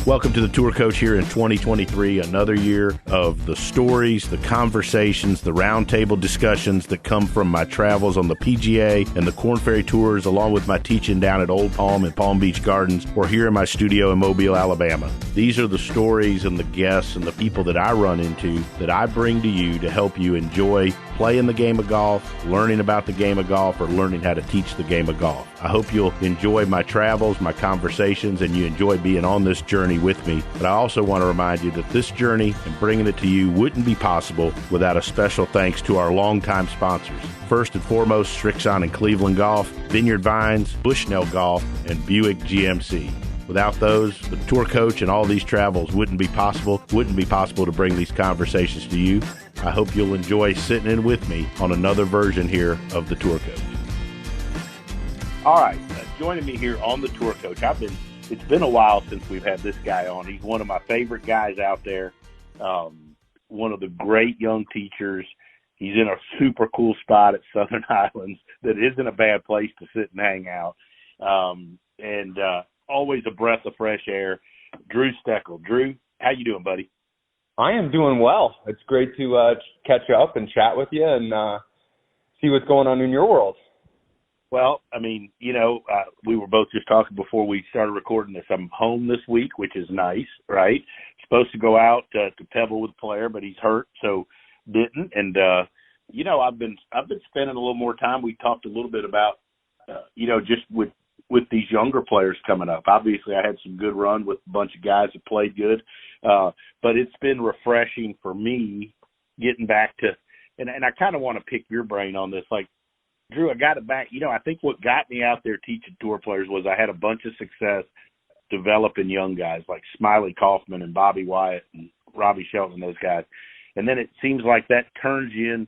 Welcome to the Tour Coach here in 2023, another year of the stories, the conversations, the roundtable discussions that come from my travels on the PGA and the Korn Ferry Tours, along with my teaching down at Old Palm and Palm Beach Gardens, or here in my studio in Mobile, Alabama. These are the stories and the guests and the people that I run into that I bring to you to help you enjoy playing the game of golf, learning about the game of golf, or learning how to teach the game of golf. I hope you'll enjoy my travels, my conversations, and you enjoy being on this journey with me. But I also want to remind you that this journey and bringing it to you wouldn't be possible without a special thanks to our longtime sponsors. First and foremost, Strixon and Cleveland Golf, Vineyard Vines, Bushnell Golf, and Buick GMC. Without those, the Tour Coach and all these travels wouldn't be possible to bring these conversations to you. I hope you'll enjoy sitting in with me on another version here of the Tour Coach. All right, joining me here on the Tour Coach, it's been a while since we've had this guy on. He's one of my favorite guys out there, one of the great young teachers. He's in a super cool spot at Southern Highlands that isn't a bad place to sit and hang out, and always a breath of fresh air. Drew Steckel. Drew, how you doing, buddy? I am doing well. It's great to catch up and chat with you and see what's going on in your world. Well, I mean, we were both just talking before we started recording this. I'm home this week, which is nice, right? Supposed to go out to Pebble with a player, but he's hurt, so didn't. And I've been spending a little more time. We talked a little bit about, just with these younger players coming up. Obviously, I had some good run with a bunch of guys that played good, but it's been refreshing for me getting back to, and I kind of want to pick your brain on this. Like, Drew, I got it back. I think what got me out there teaching tour players was I had a bunch of success developing young guys like Smiley Kaufman and Bobby Wyatt and Robbie Shelton, those guys. And then it seems like that turns you in.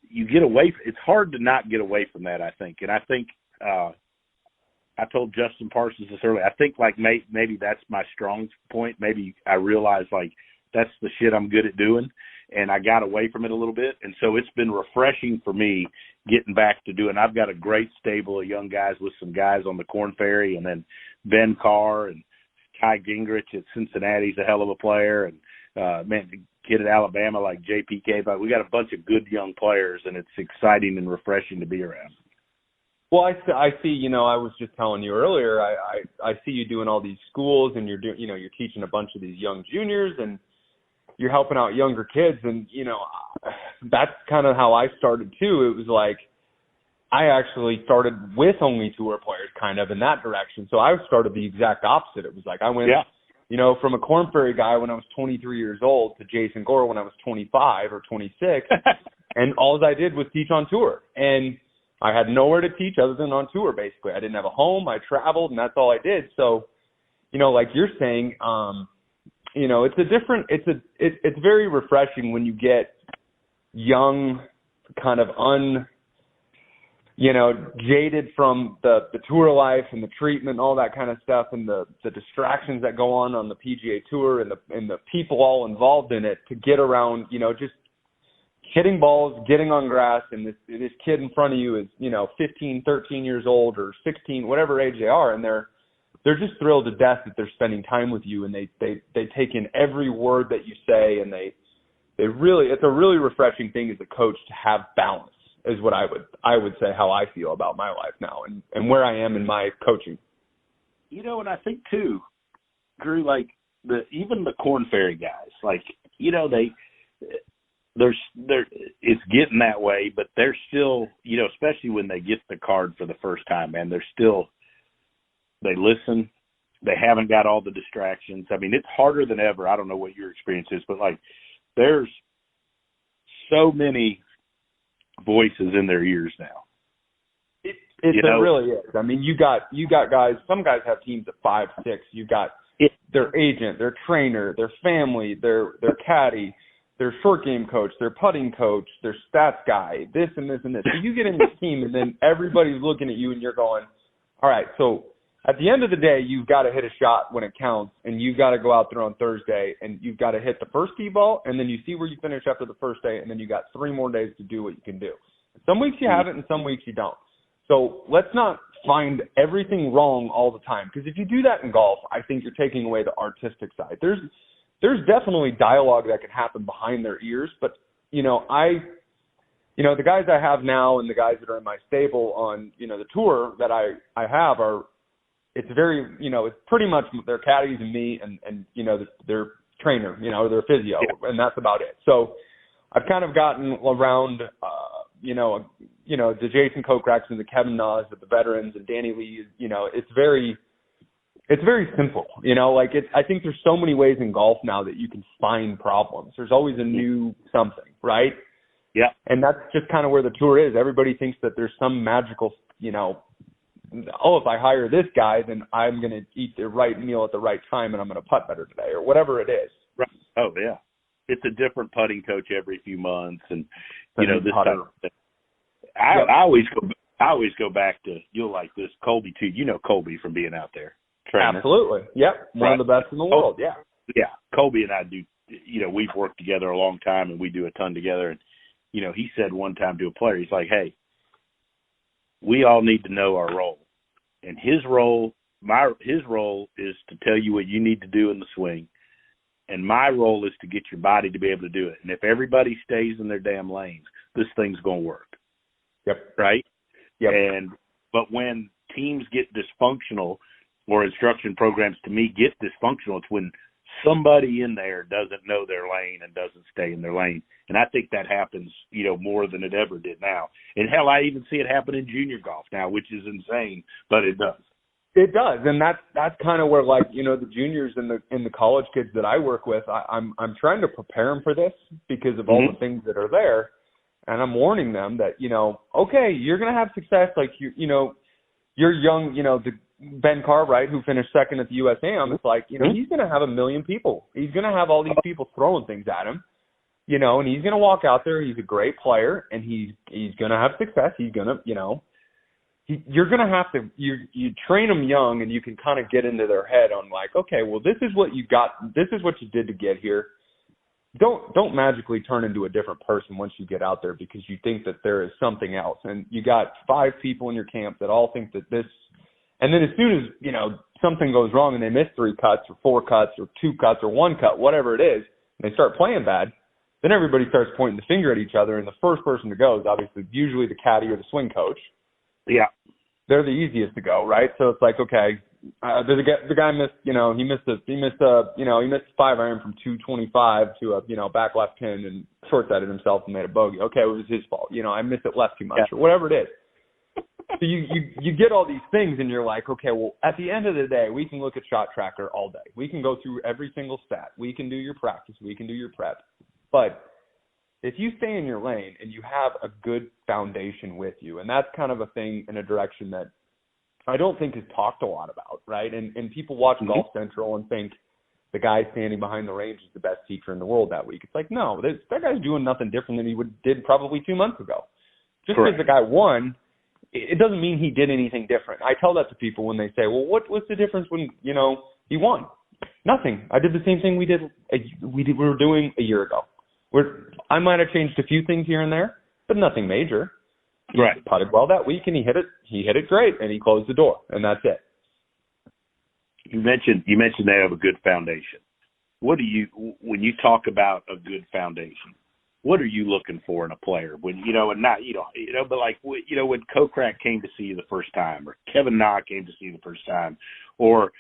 You get away. It's hard to not get away from that, I think. And I think I told Justin Parsons this earlier. I think maybe that's my strong point. Maybe I realized that's the shit I'm good at doing, and I got away from it a little bit. And so it's been refreshing for me getting back to doing. I've got a great stable of young guys with some guys on the Korn Ferry, and then Ben Carr and Ty Gingrich at Cincinnati's a hell of a player, and the kid at Alabama like JPK. But we got a bunch of good young players, and it's exciting and refreshing to be around. Well, I see. I was just telling you earlier. I see you doing all these schools, and you're doing. You're teaching a bunch of these young juniors, and you're helping out younger kids. And that's kind of how I started too. It was like I actually started with only tour players, kind of in that direction. So I started the exact opposite. It was like I went, from a Korn Ferry guy when I was 23 years old to Jason Gore when I was 25 or 26, and all I did was teach on tour. And I had nowhere to teach other than on tour, basically. I didn't have a home. I traveled, and that's all I did. So, like you're saying, it's very refreshing when you get young, kind of jaded from the tour life and the treatment and all that kind of stuff, and the distractions that go on the PGA Tour and the people all involved in it, to get around, just hitting balls, getting on grass, and this kid in front of you is, 15, 13 years old or 16, whatever age they are, and they're just thrilled to death that they're spending time with you, and they take in every word that you say, and it's a really refreshing thing as a coach to have balance, is what I would say how I feel about my life now and where I am in my coaching. And I think too, Drew, even the Korn Ferry guys, it's getting that way, but they're still, especially when they get the card for the first time, man, they listen. They haven't got all the distractions. I mean, it's harder than ever. I don't know what your experience is, but there's so many voices in their ears now. It really is. I mean, you got guys, some guys have teams of 5, 6. You got their agent, their trainer, their family, their caddy, their short game coach, their putting coach, their stats guy, this and this and this. So you get in this team, and then everybody's looking at you, and you're going, all right, so at the end of the day, you've got to hit a shot when it counts, and you've got to go out there on Thursday, and you've got to hit the first tee ball, and then you see where you finish after the first day, and then you got 3 more days to do what you can do. Some weeks you have it, and some weeks you don't. So let's not find everything wrong all the time. Because if you do that in golf, I think you're taking away the artistic side. There's definitely dialogue that can happen behind their ears, but the guys I have now and the guys that are in my stable on, the tour that I have it's very, it's pretty much their caddies and me and their trainer, their physio, and that's about it. So I've kind of gotten around, the Jason Kokrak's and the Kevin Nas, the veterans, and Danny Lee. It's very simple. I think there's so many ways in golf now that you can find problems. There's always a new something, right? Yeah. And that's just kind of where the tour is. Everybody thinks that there's some magical, if I hire this guy, then I'm going to eat the right meal at the right time and I'm going to putt better today or whatever it is. Right. Oh, yeah. It's a different putting coach every few months. And, this type of thing. I always go back to, you'll like this, Colby, too. You know Colby from being out there training. Absolutely. Yep. One of the best in the world. Yeah. Yeah. Colby and I do, we've worked together a long time and we do a ton together. And, he said one time to a player, he's like, hey, we all need to know our role. And his role is to tell you what you need to do in the swing. And my role is to get your body to be able to do it. And if everybody stays in their damn lanes, this thing's going to work. Yep. Right? Yep. But when teams get dysfunctional or instruction programs to me get dysfunctional, it's when somebody in there doesn't know their lane and doesn't stay in their lane. And I think that happens, more than it ever did now. And hell, I even see it happen in junior golf now, which is insane, but it does. It does. And that's kind of where the juniors and the college kids that I work with, I'm trying to prepare them for this because of all the things that are there. And I'm warning them that, okay, you're going to have success. Like, you're young, the Ben Cartwright, who finished second at the USAM, it's like, he's going to have a million people. He's going to have all these people throwing things at him, and he's going to walk out there. He's a great player, and he's going to have success. He's going to, you're going to have to, you train them young, and you can kind of get into their head on like, okay, well, this is what you got. This is what you did to get here. Don't magically turn into a different person once you get out there because you think that there is something else. And you got 5 people in your camp that all think that this. And then as soon as, something goes wrong and they miss 3 cuts or 4 cuts or 2 cuts or 1 cut, whatever it is, and they start playing bad, then everybody starts pointing the finger at each other. And the first person to go is obviously usually the caddy or the swing coach. Yeah. They're the easiest to go, right? So it's like, okay, the guy missed, he missed a 5-iron from 225 to a, back left pin and short-sighted himself and made a bogey. Okay, it was his fault. I missed it left too much or whatever it is. So you get all these things and you're like, okay, well, at the end of the day, we can look at Shot Tracker all day. We can go through every single stat. We can do your practice. We can do your prep. But if you stay in your lane and you have a good foundation with you, and that's kind of a thing in a direction that I don't think is talked a lot about, right? And people watch Golf Central and think the guy standing behind the range is the best teacher in the world that week. It's like, no, that guy's doing nothing different than he did probably 2 months ago. Just because the guy won, it doesn't mean he did anything different. I tell that to people when they say, well, what's the difference when, he won? Nothing. I did the same thing we were doing a year ago. I might have changed a few things here and there, but nothing major. He putted well that week and he hit it great and he closed the door and that's it. You mentioned they have a good foundation. When you talk about a good foundation, what are you looking for in a player when, but like, when Kokrak came to see you the first time or Kevin Na came to see you the first time or,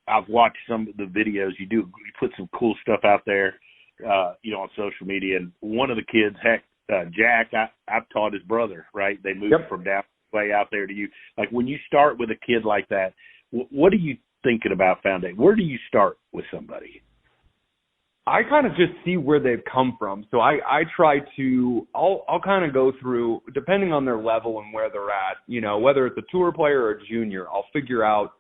I've watched some of the videos you put some cool stuff out there, on social media. And one of the kids, Jack, I've taught his brother, right? They moved from down way out there to you. Like when you start with a kid like that, what are you thinking about foundation? Where do you start with somebody? I kind of just see where they've come from. So I try to, I'll kind of go through, depending on their level and where they're at, whether it's a tour player or a junior, I'll figure out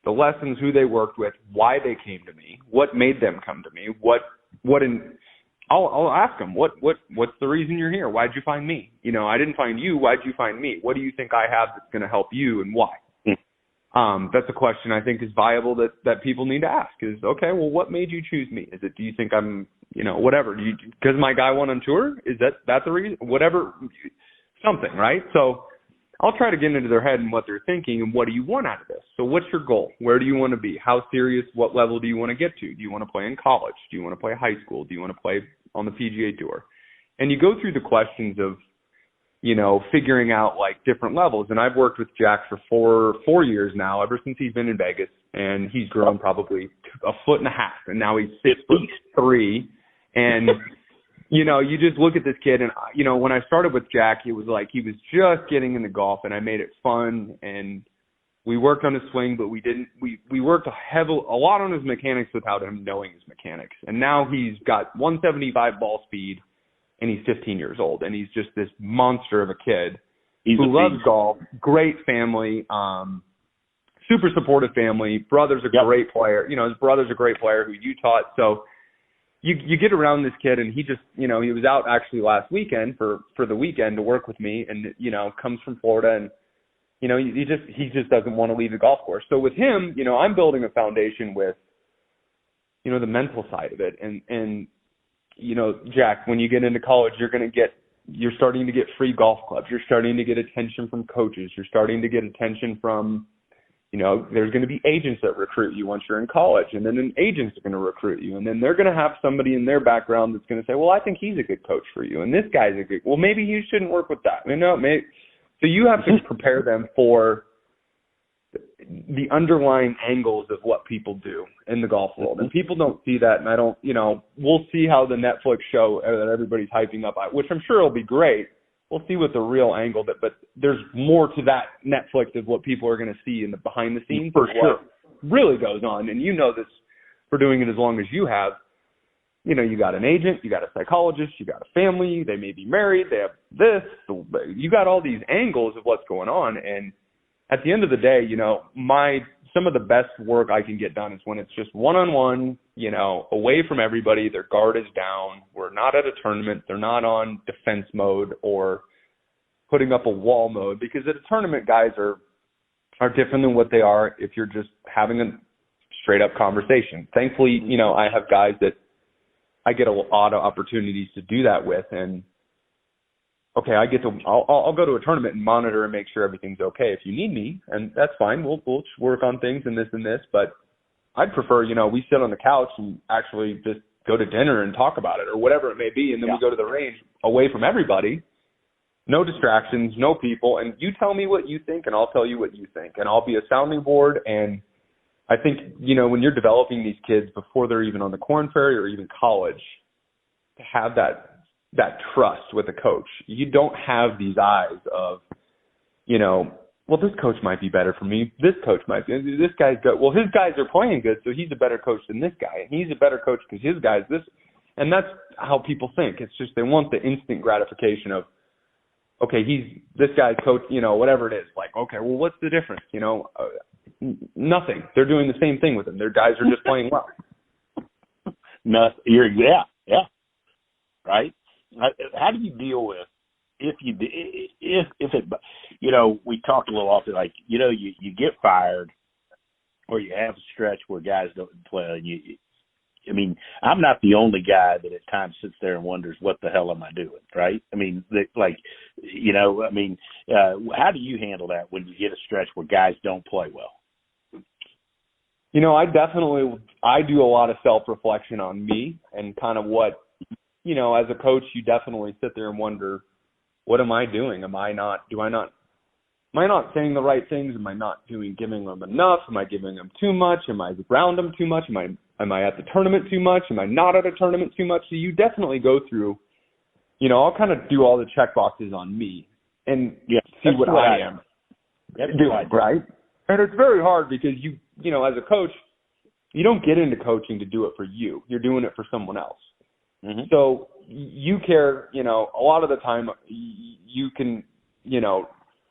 the lessons, who they worked with, why they came to me, what made them come to me, I'll ask them, what's the reason you're here? Why'd you find me? I didn't find you. Why'd you find me? What do you think I have that's going to help you and why? That's a question I think is viable that people need to ask is, okay, well, what made you choose me? Is it, do you think I'm, whatever, because my guy won on tour? Is that the reason? Whatever, something, right? So I'll try to get into their head and what they're thinking and what do you want out of this? So what's your goal? Where do you want to be? How serious, what level do you want to get to? Do you want to play in college? Do you want to play high school? Do you want to play on the PGA Tour? And you go through the questions of, figuring out like different levels. And I've worked with Jack for four years now, ever since he's been in Vegas, and he's grown probably 1.5 feet, and now he's 6'3". And, you just look at this kid, and, when I started with Jack, it was like he was just getting into golf, and I made it fun, and we worked on his swing, but we worked a lot on his mechanics without him knowing his mechanics. And now he's got 175 ball speed, and he's 15 years old, and he's just this monster of a kid who loves golf, great family, super supportive family. Brother's a great player. His brother's a great player who you taught. So you get around this kid, and he just, he was out actually last weekend for the weekend to work with me, and, comes from Florida, and, he just doesn't want to leave the golf course. So with him, I'm building a foundation with, the mental side of it. And Jack, when you get into college, you're starting to get free golf clubs. You're starting to get attention from coaches. You're starting to get attention from, there's going to be agents that recruit you once you're in college, and then an agent's going to recruit you. And then they're going to have somebody in their background that's going to say, well, I think he's a good coach for you. And this guy's well, maybe you shouldn't work with that. So you have to prepare them for the underlying angles of what people do in the golf world. And people don't see that. And I don't, we'll see how the Netflix show that everybody's hyping up, which I'm sure will be great. We'll see what the real angle but there's more to that Netflix of what people are going to see in the behind the scenes. For sure. Really goes on. And this for doing it as long as you have. You got an agent, you got a psychologist, you got a family, they may be married, they have this, you got all these angles of what's going on. And at the end of the day, some of the best work I can get done is when it's just one-on-one, away from everybody. Their guard is down. We're not at a tournament. They're not on defense mode or putting up a wall mode, because at a tournament, guys are different than what they are if you're just having a straight-up conversation. Thankfully, I have guys that I get a lot of opportunities to do that with, and okay, I'll go to a tournament and monitor and make sure everything's okay if you need me, and that's fine. We'll work on things and this, but I'd prefer, we sit on the couch and actually just go to dinner and talk about it or whatever it may be, and then we go to the range away from everybody, no distractions, no people, and you tell me what you think and I'll tell you what you think, and I'll be a sounding board. And I think, when you're developing these kids before they're even on the Korn Ferry or even college, to have that trust with a coach. You don't have these eyes of, well, this coach might be better for me. This coach might be. This guy's good. Well, his guys are playing good, so he's a better coach than this guy. And he's a better coach because his guy's this. And that's how people think. It's just they want the instant gratification of, okay, this guy's coach, whatever it is. Like, okay, well, what's the difference? Nothing. They're doing the same thing with him. Their guys are just playing well. Right. How do you deal with if it, we talked a little often, like, you get fired or you have a stretch where guys don't play. And I'm not the only guy that at times sits there and wonders, what the hell am I doing? Right. How do you handle that when you get a stretch where guys don't play well? I do a lot of self-reflection on me and kind of what, as a coach, you definitely sit there and wonder, what am I doing? Am I not saying the right things? Am I not giving them enough? Am I giving them too much? Am I around them too much? Am I at the tournament too much? Am I not at a tournament too much? So you definitely go through, I'll kind of do all the check boxes on me and see what I am doing, right? And it's very hard because as a coach, you don't get into coaching to do it for you. You're doing it for someone else. Mm-hmm. So you care, a lot of the time you can,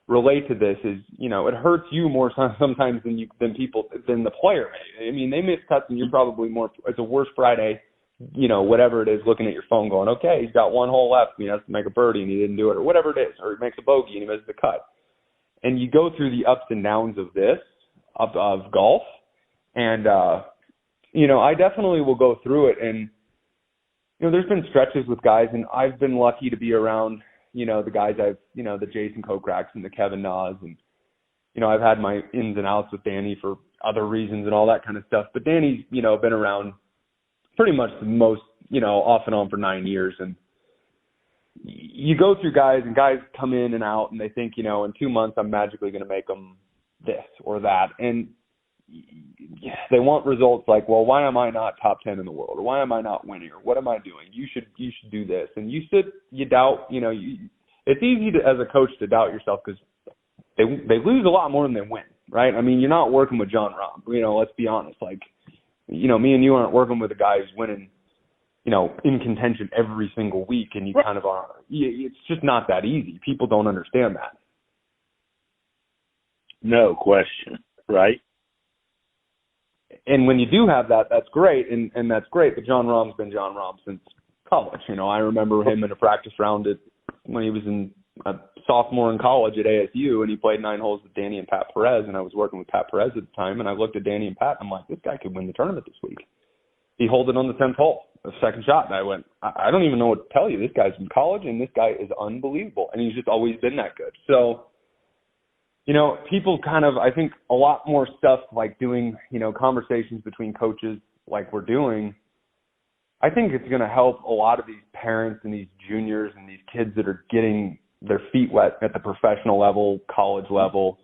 relate to this is, it hurts you more sometimes than the player may. They miss cuts and you're probably it's a worse Friday, whatever it is, looking at your phone going, okay, he's got one hole left and he has to make a birdie and he didn't do it, or whatever it is, or he makes a bogey and he misses the cut. And you go through the ups and downs of this, of golf. And, I definitely will go through it. And, there's been stretches with guys, and I've been lucky to be around the guys the Jason Kokrak's and the Kevin Nas, and, I've had my ins and outs with Danny for other reasons and all that kind of stuff. But Danny's, been around pretty much the most, off and on for 9 years. And you go through guys, and guys come in and out, and they think, in 2 months I'm magically going to make them this or that. And they want results like, well, why am I not top 10 in the world? Or why am I not winning? Or what am I doing? You should do this. And you doubt, it's easy as a coach to doubt yourself because they lose a lot more than they win, right? I mean, you're not working with John Rahm, let's be honest. Like, me and you aren't working with a guy who's winning, in contention every single week, and you kind of are. It's just not that easy. People don't understand that. No question, right? And when you do have that, that's great, and that's great. But John Rahm's been John Rahm since college. I remember him in a practice round when he was a sophomore in college at ASU, and he played 9 holes with Danny and Pat Perez, and I was working with Pat Perez at the time, and I looked at Danny and Pat, and I'm like, this guy could win the tournament this week. He holed it on the 10th hole, the second shot, and I went, I don't even know what to tell you. This guy's in college, and this guy is unbelievable, and he's just always been that good. So, people kind of, I think a lot more stuff like doing, conversations between coaches like we're doing, I think it's going to help a lot of these parents and these juniors and these kids that are getting their feet wet at the professional level, college level,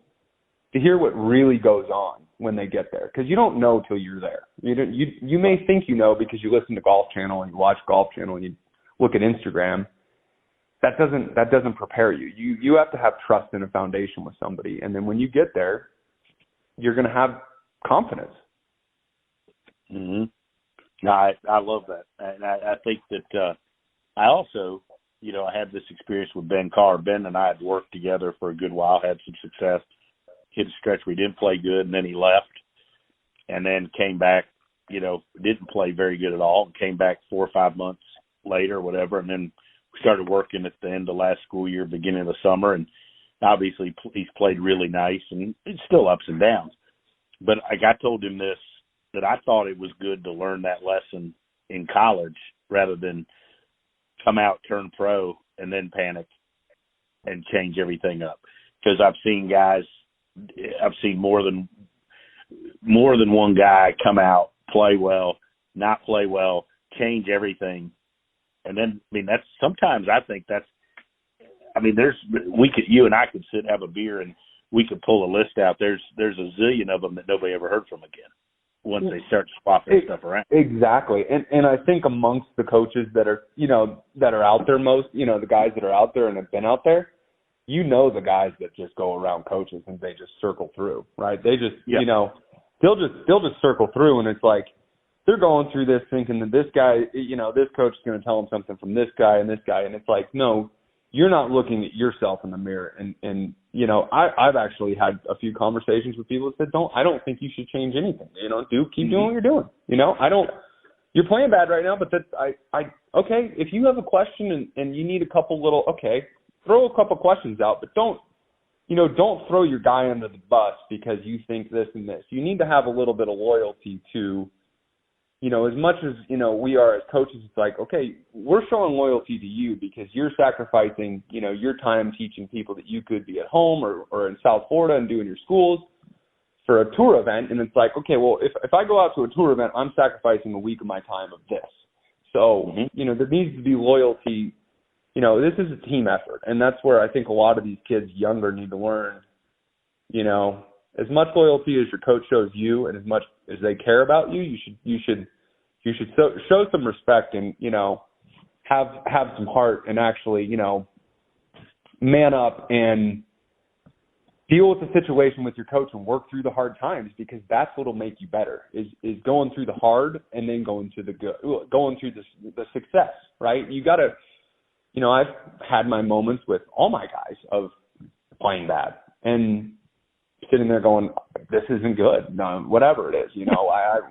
to hear what really goes on when they get there. Because you don't know till you're there. You may think because you listen to Golf Channel and you watch Golf Channel and you look at Instagram. That doesn't prepare you. You have to have trust in a foundation with somebody. And then when you get there, you're going to have confidence. Mm-hmm. No, I love that. And I think that I also, I had this experience with Ben Carr. Ben and I had worked together for a good while, had some success, hit a stretch where he didn't play good, and then he left, and then came back, didn't play very good at all, and came back 4 or 5 months later or whatever, and then we started working at the end of last school year, beginning of the summer, and obviously he's played really nice, and it's still ups and downs. But I told him this, that I thought it was good to learn that lesson in college rather than come out, turn pro, and then panic and change everything up. Because I've seen more than one guy come out, play well, not play well, change everything. And then, that's sometimes I think you and I could sit and have a beer and we could pull a list out. There's a zillion of them that nobody ever heard from again once they start swapping stuff around. Exactly. And I think amongst the coaches that are, that are out there the guys that are out there and have been out there, the guys that just go around coaches and they just circle through, right? They just, they'll just circle through, and it's like they're going through this thinking that this guy, this coach is going to tell them something from this guy, and it's like, no, you're not looking at yourself in the mirror. And I've actually had a few conversations with people that said, I don't think you should change anything. Keep doing what you're doing. You're playing bad right now, but okay, if you have a question and you need a couple little, throw a couple questions out, but don't throw your guy under the bus because you think this and this. You need to have a little bit of loyalty to, as much as, we are as coaches, it's like, okay, we're showing loyalty to you because you're sacrificing, your time teaching people that you could be at home or in South Florida and doing your schools for a tour event. And it's like, okay, well, if I go out to a tour event, I'm sacrificing a week of my time of this. So, there needs to be loyalty. This is a team effort. And that's where I think a lot of these kids younger need to learn, as much loyalty as your coach shows you and as much as they care about you, you should show some respect and, have some heart and actually, man up and deal with the situation with your coach and work through the hard times, because that's what'll make you better is going through the hard and then going through the good, going through the success, right? You got to, I've had my moments with all my guys of playing bad and sitting there going, this isn't good. No, whatever it is,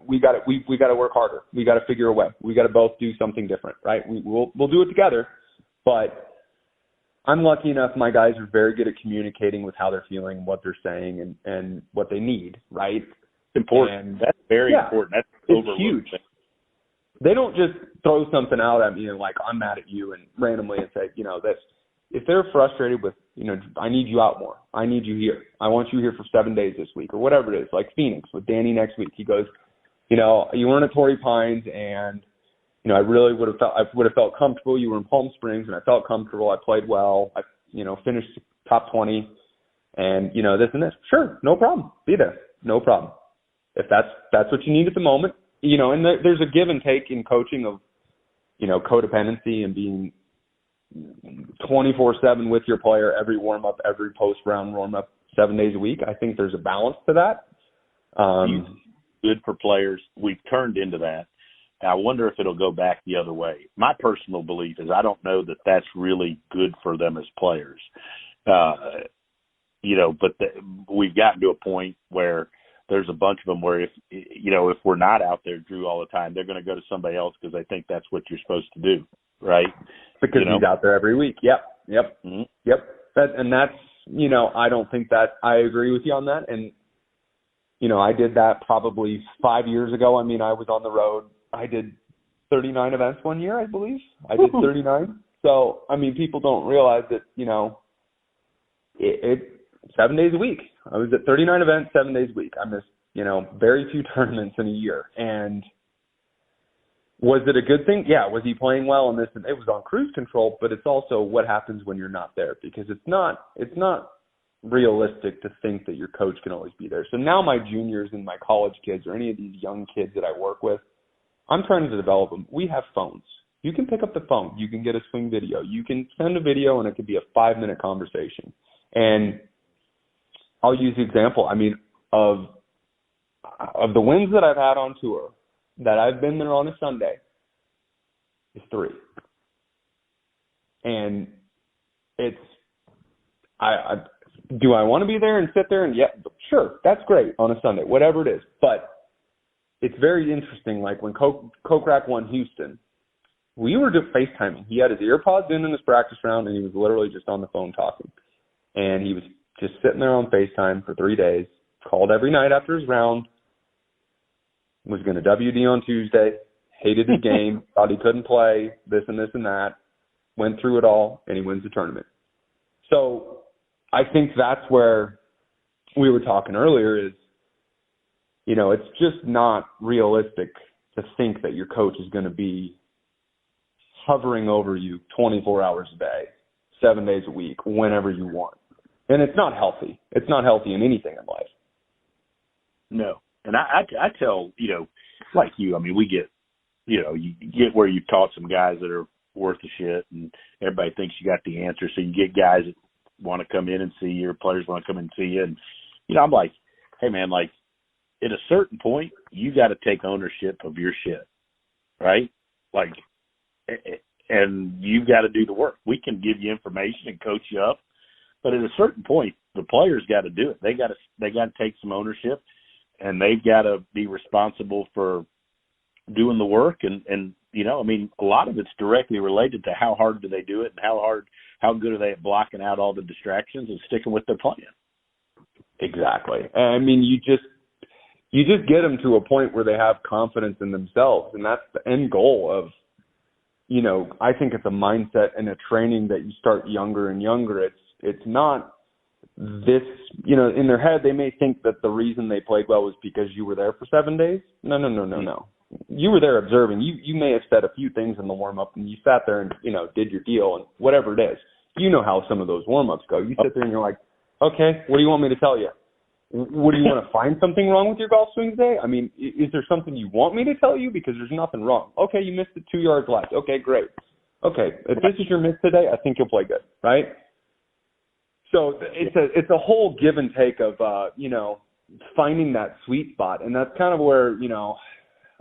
we got to work harder. We got to figure a way. We got to both do something different, right? We'll do it together, but I'm lucky enough. My guys are very good at communicating with how they're feeling, what they're saying, and what they need, right? Important. And that's very important. That's it's huge. They don't just throw something out at me and like, I'm mad at you and randomly and say, this. if they're frustrated with, I need you out more. I need you here. I want you here for 7 days this week or whatever it is, like Phoenix with Danny next week. He goes, you weren't at Torrey Pines and, I really would have felt comfortable. You were in Palm Springs and I felt comfortable. I played well. I, finished top 20 and, this and this. Sure. No problem. Be there. No problem. If that's what you need at the moment, and there's a give and take in coaching of, codependency and being 24/7 with your player, every warm up, every post round warm up, 7 days a week. I think there's a balance to that. Good for players. We've turned into that. I wonder if it'll go back the other way. My personal belief is I don't know that that's really good for them as players. But we've gotten to a point where there's a bunch of them where if we're not out there, Drew, all the time, they're going to go to somebody else because they think that's what you're supposed to do, right? Because he's out there every week. Yep. Mm-hmm. Yep. That's, I don't think that I agree with you on that. And, I did that probably 5 years ago. I mean, I was on the road. I did 39 events one year, I believe. I did 39. So, I mean, people don't realize that, it 7 days a week. I was at 39 events, 7 days a week. I missed, very few tournaments in a year. And was it a good thing? Yeah. Was he playing well in this? And it was on cruise control, but it's also what happens when you're not there, because it's not realistic to think that your coach can always be there. So now my juniors and my college kids or any of these young kids that I work with, I'm trying to develop them. We have phones. You can pick up the phone. You can get a swing video. You can send a video and it could be a 5-minute conversation. And I'll use the example, of the wins that I've had on tour, that I've been there on a Sunday, is 3. And do I want to be there and sit there and, yeah, sure, that's great on a Sunday, whatever it is. But it's very interesting, like when Kokrak won Houston, we were just FaceTiming. He had his earpods in his practice round, and he was literally just on the phone talking. And he was just sitting there on FaceTime for 3 days, called every night after his round, was going to WD on Tuesday, hated his game, thought he couldn't play, this and this and that, went through it all, and he wins the tournament. So I think that's where we were talking earlier is, it's just not realistic to think that your coach is going to be hovering over you 24 hours a day, 7 days a week, whenever you want. And it's not healthy. It's not healthy in anything in life. No. And I tell, like you, we get, you get where you've taught some guys that are worth the shit and everybody thinks you got the answer. So you get guys that want to come in and see you, or players want to come in and see you. And, I'm like, hey, man, like, at a certain point, you got to take ownership of your shit, right? Like, and you've got to do the work. We can give you information and coach you up, but at a certain point, the players got to do it. They got to take some ownership, and they've got to be responsible for doing the work. And a lot of it's directly related to how hard do they do it, and how good are they at blocking out all the distractions and sticking with their plan. Exactly. You just get them to a point where they have confidence in themselves, and that's the end goal of, I think it's a mindset and a training that you start younger and younger. It's not this, in their head, they may think that the reason they played well was because you were there for 7 days. No. You were there observing. You may have said a few things in the warm-up, and you sat there and, did your deal, and whatever it is. You know how some of those warm-ups go. You sit there and you're like, okay, what do you want me to tell you? What do you want to find something wrong with your golf swing today? Is there something you want me to tell you? Because there's nothing wrong. Okay, you missed it 2 yards left. Okay, great. Okay, if this is your miss today, I think you'll play good, right? So it's a whole give and take of, finding that sweet spot. And that's kind of where,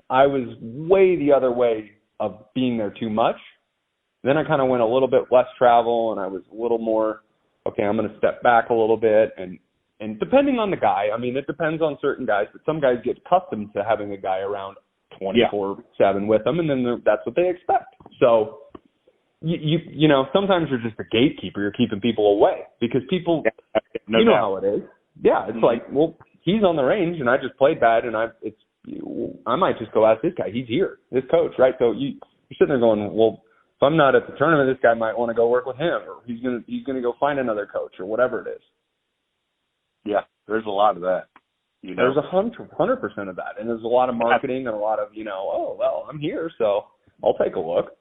I was way the other way of being there too much. Then I kind of went a little bit less travel, and I was a little more, okay, I'm going to step back a little bit. And depending on the guy, it depends on certain guys, but some guys get accustomed to having a guy around 24/7 with them, and then that's what they expect. So, sometimes you're just a gatekeeper. You're keeping people away because people, no doubt. How it is. Yeah, it's like, well, he's on the range, and I just played bad, and I might just go ask this guy. He's here, this coach, right? So you're sitting there going, well, if I'm not at the tournament, this guy might want to go work with him, or he's gonna go find another coach, or whatever it is. Yeah, there's a lot of that. There's 100% of that, and there's a lot of marketing and a lot of oh well, I'm here, so I'll take a look.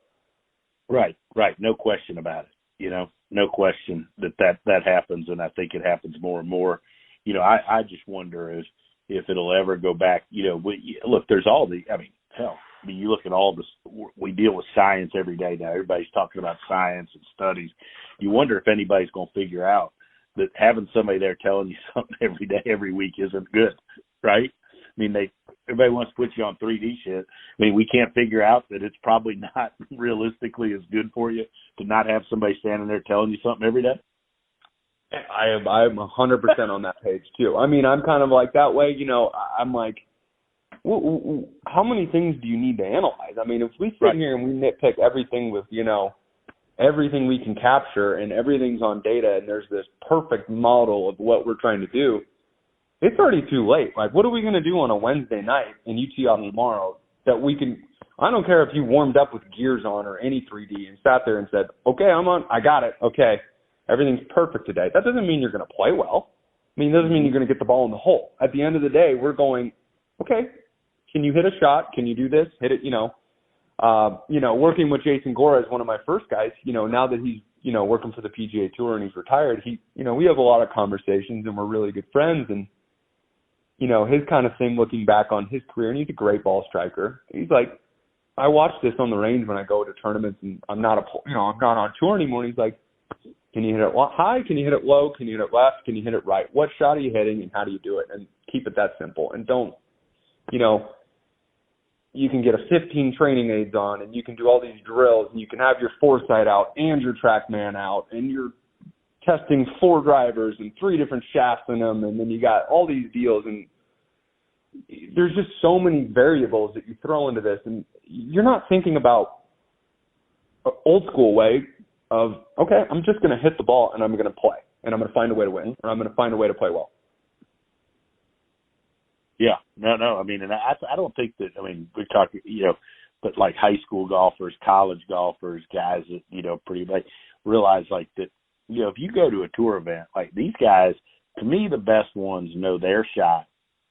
Right, no question about it. No question that happens, and I think it happens more and more. I just wonder if it'll ever go back. Look, there's all the. I mean, hell, you look at all this. We deal with science every day now. Everybody's talking about science and studies. You wonder if anybody's going to figure out that having somebody there telling you something every day, every week isn't good, right? I mean, everybody wants to put you on 3D shit. I mean, we can't figure out that it's probably not realistically as good for you to not have somebody standing there telling you something every day. I'm 100% on that page too. I mean, I'm kind of like that way. I'm like, how many things do you need to analyze? I mean, if we sit here and we nitpick everything with, everything we can capture and everything's on data and there's this perfect model of what we're trying to do, it's already too late. Like, what are we going to do on a Wednesday night and you tee off tomorrow that we can – I don't care if you warmed up with gears on or any 3D and sat there and said, okay, I'm on – I got it. Okay, everything's perfect today. That doesn't mean you're going to play well. I mean, it doesn't mean you're going to get the ball in the hole. At the end of the day, we're going, okay, can you hit a shot? Can you do this? Hit it, working with Jason Gora as one of my first guys, now that he's, working for the PGA Tour and he's retired, we have a lot of conversations and we're really good friends. And, his kind of thing looking back on his career, and he's a great ball striker. He's like, I watch this on the range when I go to tournaments and I'm not on tour anymore. And he's like, can you hit it high? Can you hit it low? Can you hit it left? Can you hit it right? What shot are you hitting and how do you do it? And keep it that simple. And don't, you can get 15 training aids on and you can do all these drills and you can have your foresight out and your TrackMan out and you're testing 4 drivers and 3 different shafts in them, and then you got all these deals, and there's just so many variables that you throw into this, and you're not thinking about an old school way of, okay, I'm just going to hit the ball and I'm going to play and I'm going to find a way to win, or I'm going to find a way to play well. Yeah, no. I mean, and I don't think that. I mean, we talk, but like high school golfers, college golfers, guys that pretty much realize like that. If you go to a tour event, like these guys, to me, the best ones know their shot.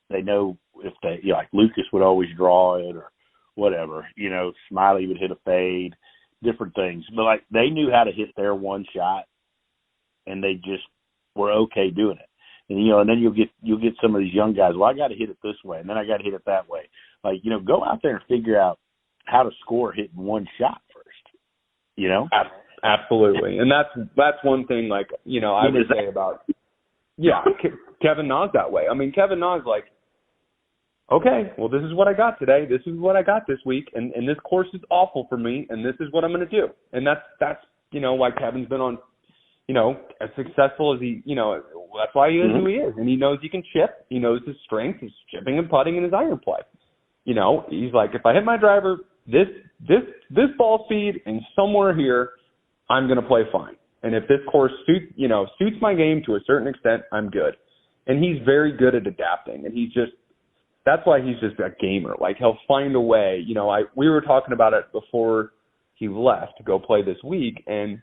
They know if they, like Lucas would always draw it or whatever. Smiley would hit a fade, different things. But like they knew how to hit their one shot, and they just were okay doing it. And and then you'll get some of these young guys. Well, I got to hit it this way, and then I got to hit it that way. Like go out there and figure out how to score hitting one shot first. Absolutely, and that's one thing. Like I would say about Kevin Na's that way. I mean, Kevin Na's like, okay, well, this is what I got today. This is what I got this week, and this course is awful for me, and this is what I'm going to do. And that's why Kevin's been on, as successful as he, that's why he is who he is, and he knows he can chip. He knows his strength, his chipping and putting, and his iron play. He's like, if I hit my driver this ball speed and somewhere here, I'm going to play fine. And if this course suits my game to a certain extent, I'm good. And he's very good at adapting. And that's why he's just a gamer. Like he'll find a way. We were talking about it before he left to go play this week, and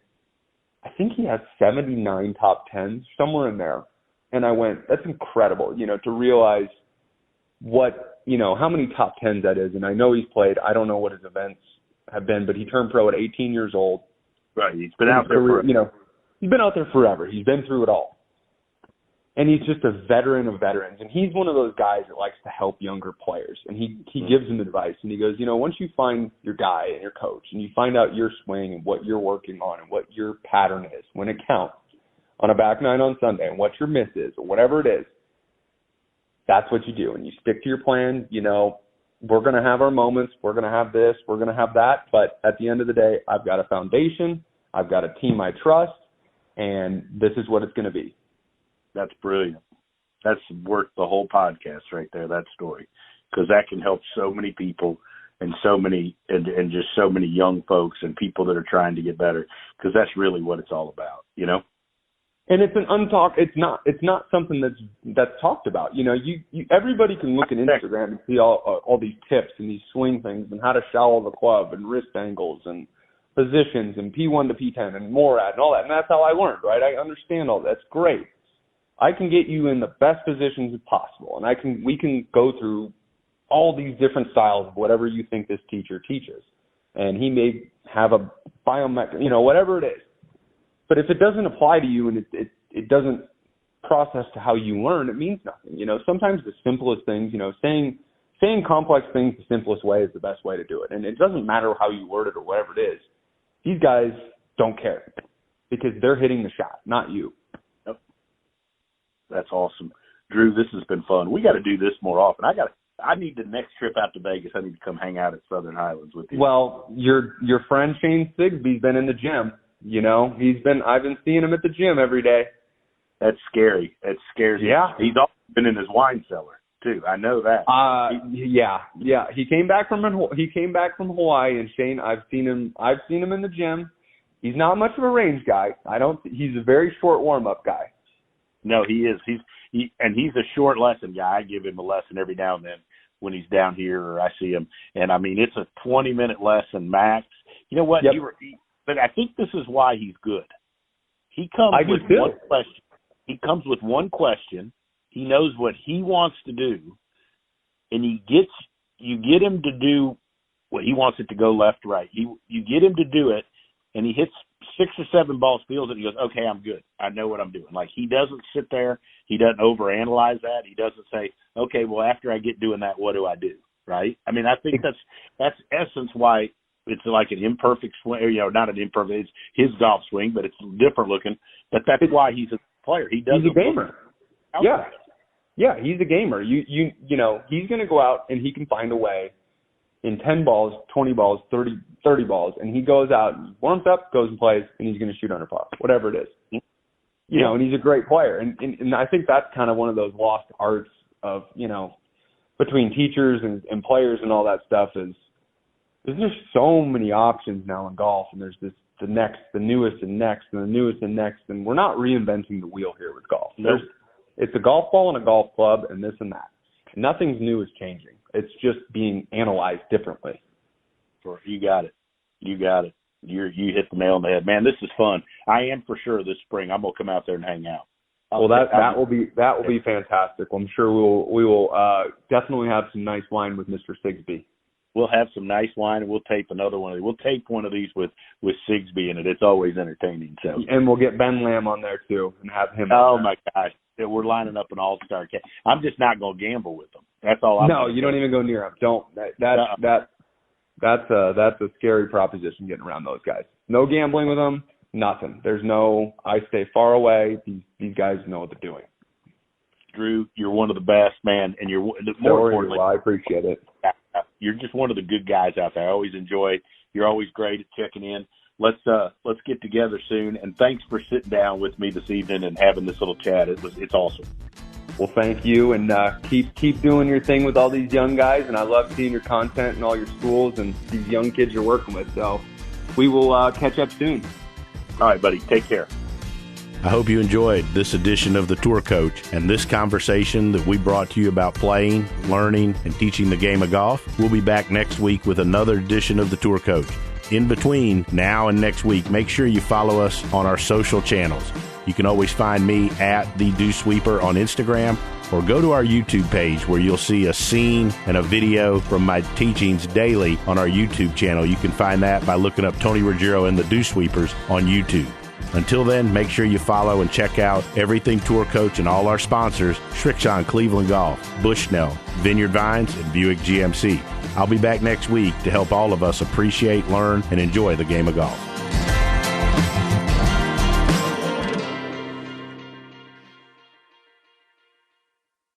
I think he has 79 top 10s, somewhere in there. And I went, that's incredible, to realize how many top 10s that is. And I know he's played, I don't know what his events have been, but he turned pro at 18 years old. Right, he's been out there forever. He's been out there forever. He's been through it all. And he's just a veteran of veterans. And he's one of those guys that likes to help younger players. And he gives them advice. And he goes, once you find your guy and your coach and you find out your swing and what you're working on and what your pattern is when it counts on a back nine on Sunday and what your miss is or whatever it is, that's what you do. And you stick to your plan. We're going to have our moments. We're going to have this. We're going to have that. But at the end of the day, I've got a foundation. I've got a team I trust. And this is what it's going to be. That's brilliant. That's worth the whole podcast right there, that story, because that can help so many people and so many and just so many young folks and people that are trying to get better, because that's really what it's all about, And it's an it's not something that's talked about. Everybody can look at Instagram and see all these tips and these swing things and how to shallow the club and wrist angles and positions and P1 to P10 and MORAD and all that. And that's how I learned, right? I understand all that. That's great. I can get you in the best positions possible, and we can go through all these different styles of whatever you think this teacher teaches. And he may have a biometric, whatever it is. But if it doesn't apply to you and it doesn't process to how you learn, it means nothing. Sometimes the simplest things, saying complex things the simplest way is the best way to do it. And it doesn't matter how you word it or whatever it is. These guys don't care because they're hitting the shot, not you. Yep. That's awesome. Drew, this has been fun. We got to do this more often. I need the next trip out to Vegas. I need to come hang out at Southern Highlands with you. Well, your friend Shane Sigsby's been in the gym. I've been seeing him at the gym every day. That's scary. That scares me. Yeah. He's also been in his wine cellar too. I know that. Yeah. He came back from Hawaii, and Shane, I've seen him in the gym. He's not much of a range guy. He's a very short warm up guy. No, he is. He's a short lesson guy. I give him a lesson every now and then when he's down here or I see him. And I mean, it's a 20-minute lesson max. You know what? Yep. But I think this is why he's good. He comes with one question. He comes with one question. He knows what he wants to do, and you get him to do what he wants it to go left, right. You get him to do it, and he hits 6 or 7 balls, feels it, and he goes, okay, I'm good. I know what I'm doing. Like, he doesn't sit there. He doesn't overanalyze that. He doesn't say, okay, well, after I get doing that, what do I do, right? I mean, I think that's essence why it's like an imperfect swing, not an imperfect, it's his golf swing, but it's different looking. But that's why he's a player. He's a gamer. Yeah, he's a gamer. He's going to go out and he can find a way in 10 balls, 20 balls, 30 balls, and he goes out, warms up, goes and plays, and he's going to shoot under par, whatever it is. And he's a great player. And I think that's kind of one of those lost arts of, between teachers and players and all that stuff is there's just so many options now in golf, and there's the newest and next, and the newest and next, and we're not reinventing the wheel here with golf. Nope. It's a golf ball and a golf club and this and that. Nothing's new is changing. It's just being analyzed differently. You got it. You hit the nail on the head. Man, this is fun. I am for sure this spring. I'm going to come out there and hang out. Well, that will be fantastic. I'm sure we will definitely have some nice wine with Mr. Sigsby. We'll have some nice wine, and we'll tape another one. We'll tape one of these with Sigsby in it. It's always entertaining. So, and we'll get Ben Lamb on there too, and have him. Oh my gosh, we're lining up an all-star cast. I'm just not going to gamble with them. That's all. No, you don't even go near them. Don't. That's a scary proposition getting around those guys. No gambling with them. Nothing. There's no. I stay far away. These guys know what they're doing. Drew, you're one of the best, man, and you're more importantly. Well, I appreciate it. You're just one of the good guys out there. I always enjoy it. You're always great at checking in. Let's get together soon. And thanks for sitting down with me this evening and having this little chat. It's awesome. Well, thank you, and keep doing your thing with all these young guys. And I love seeing your content and all your schools and these young kids you're working with. So we will catch up soon. All right, buddy. Take care. I hope you enjoyed this edition of The Tour Coach and this conversation that we brought to you about playing, learning, and teaching the game of golf. We'll be back next week with another edition of The Tour Coach. In between now and next week, make sure you follow us on our social channels. You can always find me at The Dew Sweeper on Instagram, or go to our YouTube page where you'll see a scene and a video from my teachings daily on our YouTube channel. You can find that by looking up Tony Ruggiero and the Dew Sweepers on YouTube. Until then, make sure you follow and check out Everything Tour Coach and all our sponsors, Srixon Cleveland Golf, Bushnell, Vineyard Vines, and Buick GMC. I'll be back next week to help all of us appreciate, learn, and enjoy the game of golf.